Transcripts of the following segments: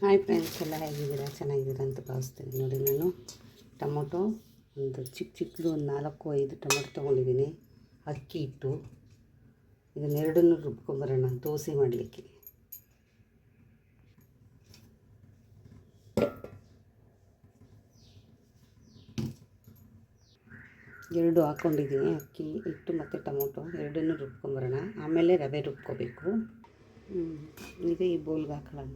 Hi friends, ಎಲ್ಲ ಹೇಗಿದ್ದೀರಾ? ಚೆನ್ನಾಗಿದ್ದೀರಾ ಅಂತ ಭಾವಿಸ್ತೀನಿ. ನೋಡಿ, ನಾನು ಟೊಮೊಟೊ ಒಂದು ಚಿಕ್ಕದು ಒಂದು 4-5 ಟೊಮೊಟೊ ತೊಗೊಂಡಿದ್ದೀನಿ. ಅಕ್ಕಿ ಹಿಟ್ಟು ಇದನ್ನೆರಡನ್ನೂ ರುಬ್ಕೊಂಬರೋಣ ದೋಸೆ ಮಾಡಲಿಕ್ಕೆ. ಎರಡು ಹಾಕ್ಕೊಂಡಿದ್ದೀನಿ, ಅಕ್ಕಿ ಹಿಟ್ಟು ಮತ್ತು ಟೊಮೊಟೊ ಎರಡನ್ನೂ ರುಬ್ಕೊಂಬರೋಣ. ಆಮೇಲೆ ರವೆ ರುಬ್ಕೋಬೇಕು. ಈಗ ಈ ಬೌಲ್ಗೆ ಹಾಕೊಳ್ಳೋಣ.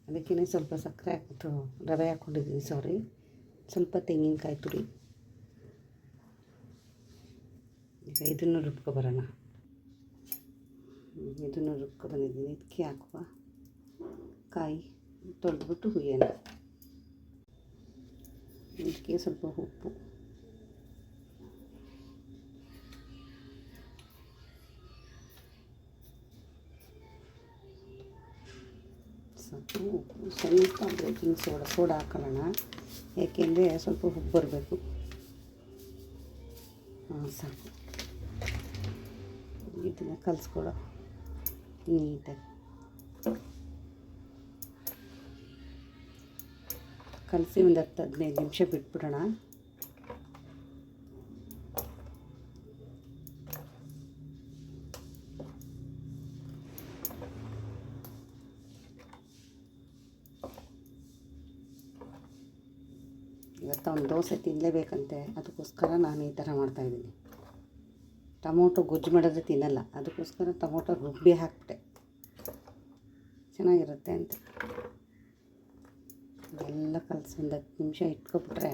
ಅದಕ್ಕೇ ಸ್ವಲ್ಪ ಸಕ್ಕರೆ ಹಾಕ್ಬಿಟ್ಟು ರವೆ ಹಾಕ್ಕೊಂಡಿದ್ದೀನಿ, ಸ್ವಲ್ಪ ತೆಂಗಿನಕಾಯಿ ತುರಿ. ಈಗ ಇದನ್ನು ರುಬ್ಕೊಬರೋಣ. ಇದನ್ನು ರುಬ್ಕೊಬಂದಿದ್ದೀನಿ. ಇದಕ್ಕೆ ಹಾಕುವ ಕಾಯಿ ತೊಳೆದ್ಬಿಟ್ಟು ಹುಯ್ಯೋಣ. ಇದಕ್ಕೆ ಸ್ವಲ್ಪ ಉಪ್ಪು, ಸ್ವಲ್ಪ ಬೇಕಿಂಗ್ ಸೋಡಾ ಹಾಕೊಳ್ಳೋಣ. ಏಕೆಂದರೆ ಸ್ವಲ್ಪ ಉಪ್ಪು ಬರಬೇಕು. ಸಾಕು. ಇದನ್ನು ಕಲಿಸ್ಕೊಡೋ ನೀಟಾಗಿ ಕಲಸಿ ಒಂದು 10-15 ನಿಮಿಷ ಬಿಟ್ಬಿಡೋಣ. ಇವತ್ತು ಒಂದು ದೋಸೆ ತಿನ್ನಲೇಬೇಕಂತೆ, ಅದಕ್ಕೋಸ್ಕರ ನಾನು ಈ ಥರ ಮಾಡ್ತಾಯಿದ್ದೀನಿ. ಟೊಮೊಟೊ ಗೊಜ್ಜು ಮಾಡಿದ್ರೆ ತಿನ್ನಲ್ಲ, ಅದಕ್ಕೋಸ್ಕರ ಟೊಮೊಟೊ ರುಬ್ಬಿ ಹಾಕ್ಬಿಟ್ಟೆ, ಚೆನ್ನಾಗಿರುತ್ತೆ ಅಂತ. ಇದೆಲ್ಲ ಕಲಸಿ ಒಂದು 10 ನಿಮಿಷ ಇಟ್ಕೊಬಿಟ್ರೆ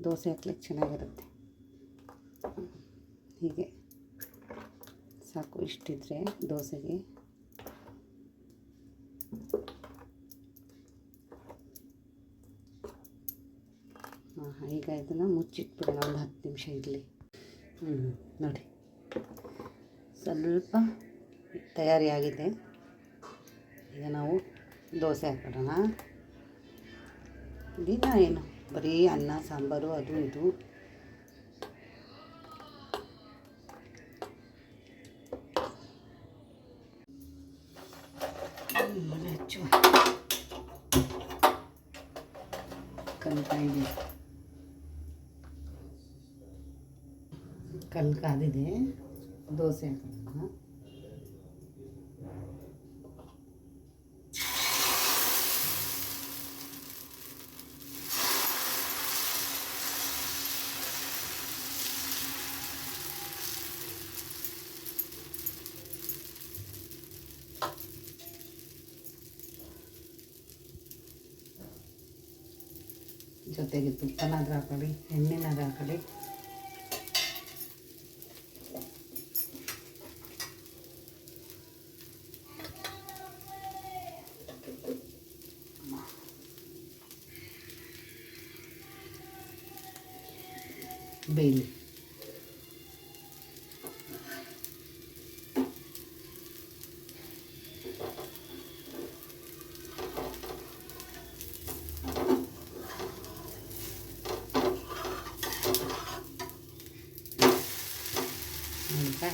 ದೋಸೆ ಹಾಕ್ಲಿಕ್ಕೆ ಚೆನ್ನಾಗಿರುತ್ತೆ. ಹೀಗೆ ಸಾಕು, ಇಷ್ಟಿದ್ರೆ ದೋಸೆಗೆ. ಈಗ ಇದನ್ನು ಮುಚ್ಚಿಟ್ಬಿಡೋಣ, ಒಂದು 10 ನಿಮಿಷ ಇರಲಿ. ನೋಡಿ, ಸ್ವಲ್ಪ ತಯಾರಿಯಾಗಿದೆ. ಈಗ ನಾವು ದೋಸೆ ಹಾಕ್ಬಿಡೋಣ. ದಿನ ಏನು ಬರೀ ಅನ್ನ ಸಾಂಬಾರು ಅದು ಇದು. ಹಚ್ಚುವ ಕಲ್ಲು ಕಾದಿದೆ. ದೋಸೆ ಹಾಕೋಣ. ಜೊತೆಗೆ ತುಪ್ಪನಾದ್ರೂ ಹಾಕೊಳ್ಳಿ, ಎಣ್ಣೆನಾದ್ರೂ ಹಾಕೊಳ್ಳಿ. ಬೇಲಿ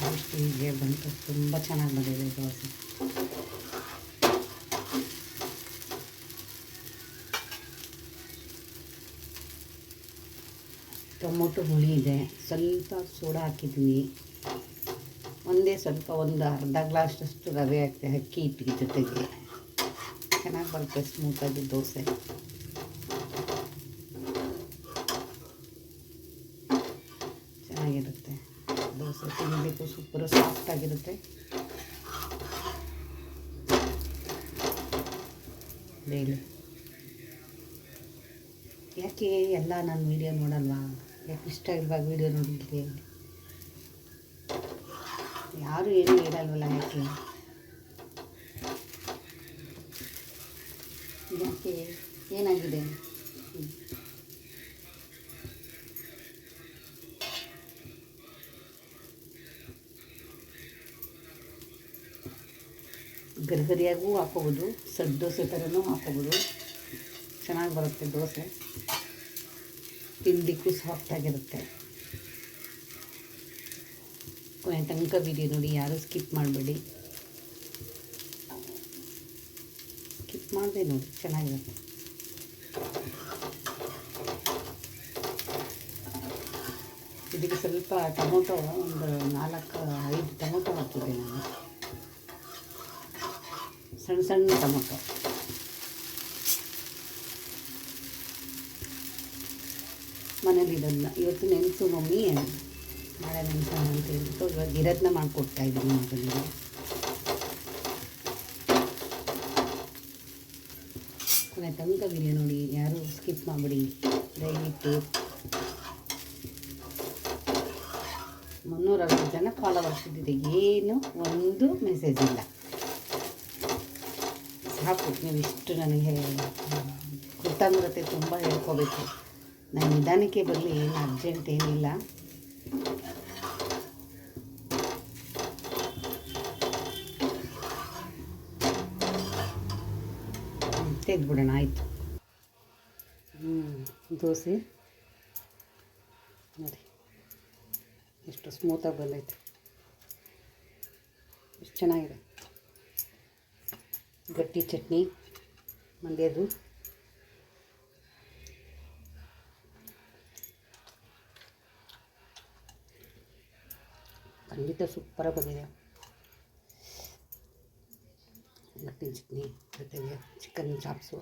ಎಷ್ಟು ಹೀಗೆ ಬಂತು, ತುಂಬ ಚೆನ್ನಾಗಿ ಬಂದಿದೆ ದೋಸೆ. ಟೊಮೊಟೊ ಹುಳಿ ಇದೆ, ಸ್ವಲ್ಪ ಸೋಡಾ ಹಾಕಿದ್ದೀನಿ. ಒಂದು ಅರ್ಧ ಗ್ಲಾಸಷ್ಟು ರವೆ ಹಾಕ್ತೆ, ಅಕ್ಕಿ ಹಿಟ್ಟಿಗೆ ಜೊತೆಗೆ. ಚೆನ್ನಾಗಿ ಬರುತ್ತೆ ಸ್ಮೂತಾಗಿ ದೋಸೆ. ಚೆನ್ನಾಗಿರುತ್ತೆ ದೋಸೆ, ತಿನ್ನಬೇಕು, ಸೂಪರು ಸಾಫ್ಟಾಗಿರುತ್ತೆ. ಡೈಲಿ ಯಾಕೆ ಎಲ್ಲ ನಾನು ವೀಡಿಯೋ ನೋಡಲ್ವಾ? ಯಾಕೆ ಇಷ್ಟ ಇಲ್ವಾ ವೀಡಿಯೋ ನೋಡಲಿಕ್ಕೆ? ಯಾರು ಏನೂ ಹೇಳಲ್ವಲ್ಲ, ಯಾಕೆ ಯಾಕೆ ಏನಾಗಿದೆ? ಗರಿಗರಿಯಾಗೂ ಹಾಕೋಬೋದು, ಸೆಟ್ ದೋಸೆ ಥರನೂ ಹಾಕೋಬೋದು. ಚೆನ್ನಾಗಿ ಬರುತ್ತೆ ದೋಸೆ, ತಿನ್ನಲಿಕ್ಕೂ ಸಾಫ್ಟಾಗಿರುತ್ತೆ. ಕೊನೆ ತನಕ ವಿಡಿಯೋ ನೋಡಿ, ಯಾರೂ ಸ್ಕಿಪ್ ಮಾಡಬೇಡಿ. ಸ್ಕಿಪ್ ಮಾಡಿದೆ ನೋಡಿ, ಚೆನ್ನಾಗಿರುತ್ತೆ. ಇದಕ್ಕೆ ಸ್ವಲ್ಪ ಟೊಮೊಟೊ ಒಂದು 4-5 ಟೊಮೊಟೊ ಹಾಕಿದ್ದೆ ನಾನು, ಸಣ್ಣ ಸಣ್ಣ ಟೊಮೊಟೊ. ಮನೇಲಿ ಇರೋದನ್ನ ಇವತ್ತು ನೆನೆಸು ಮಮ್ಮಿ, ನಾಳೆ ನೆನೆಸೋಣ ಅಂತ ಹೇಳ್ಬಿಟ್ಟು ಇವಾಗ ಇರೋದನ್ನ ಮಾಡಿಕೊಡ್ತಾಯಿದ್ದೀನಿ ಮಗನಿಗೆ. ಕೊನೆ ತನಕ ವಿಡಿಯೋ ನೋಡಿ, ಯಾರೂ ಸ್ಕಿಪ್ ಮಾಡಿಬಿಡಿ ದಯವಿಟ್ಟು. 360 ಜನ ಫಾಲೋವರ್ಸ್ ಇದ್ದಿದೆ, ಏನು ಒಂದು ಮೆಸೇಜ್ ಇಲ್ಲ. ಸಾಕು, ನೀವಿಷ್ಟು ನನಗೆ ಕೃತಜ್ಞತೆ ತುಂಬ ಹೇಳ್ಕೋಬೇಕು. ನಾನು ನಿಧಾನಕ್ಕೆ ಬರಲಿ, ಏನು ಅರ್ಜೆಂಟ್ ಏನಿಲ್ಲ. ತೆಗೆದ್ಬಿಡೋಣ, ಆಯಿತು. ದೋಸೆ ನೋಡಿ ಎಷ್ಟು ಸ್ಮೂತಾಗಿ ಬಂದೈತೆ, ಎಷ್ಟು ಚೆನ್ನಾಗಿದೆ. ಗಟ್ಟಿ ಚಟ್ನಿ ಮಂಡ್ಯದು. ಖಂಡಿತ ಸೂಪರಾಗಿ ಬಂದಿದೆ. ಗಟ್ಟಿ ಚಟ್ನಿ ಜೊತೆಗೆ ಚಿಕನ್ ಚಾಪ್ಸು.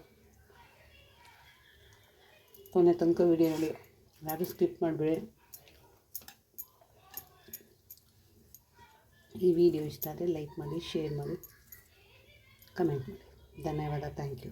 ಕೊನೆ ತನಕ ವಿಡಿಯೋ ನೋಡಿ, ಯಾರು ಸ್ಕಿಪ್ ಮಾಡಬೇಡಿ. ಈ ವಿಡಿಯೋ ಇಷ್ಟ ಆದರೆ ಲೈಕ್ ಮಾಡಿ, ಶೇರ್ ಮಾಡಿ, ಕಮೆಂಟ್ ಮಾಡಿ. ಧನ್ಯವಾದ, ಥ್ಯಾಂಕ್ ಯು.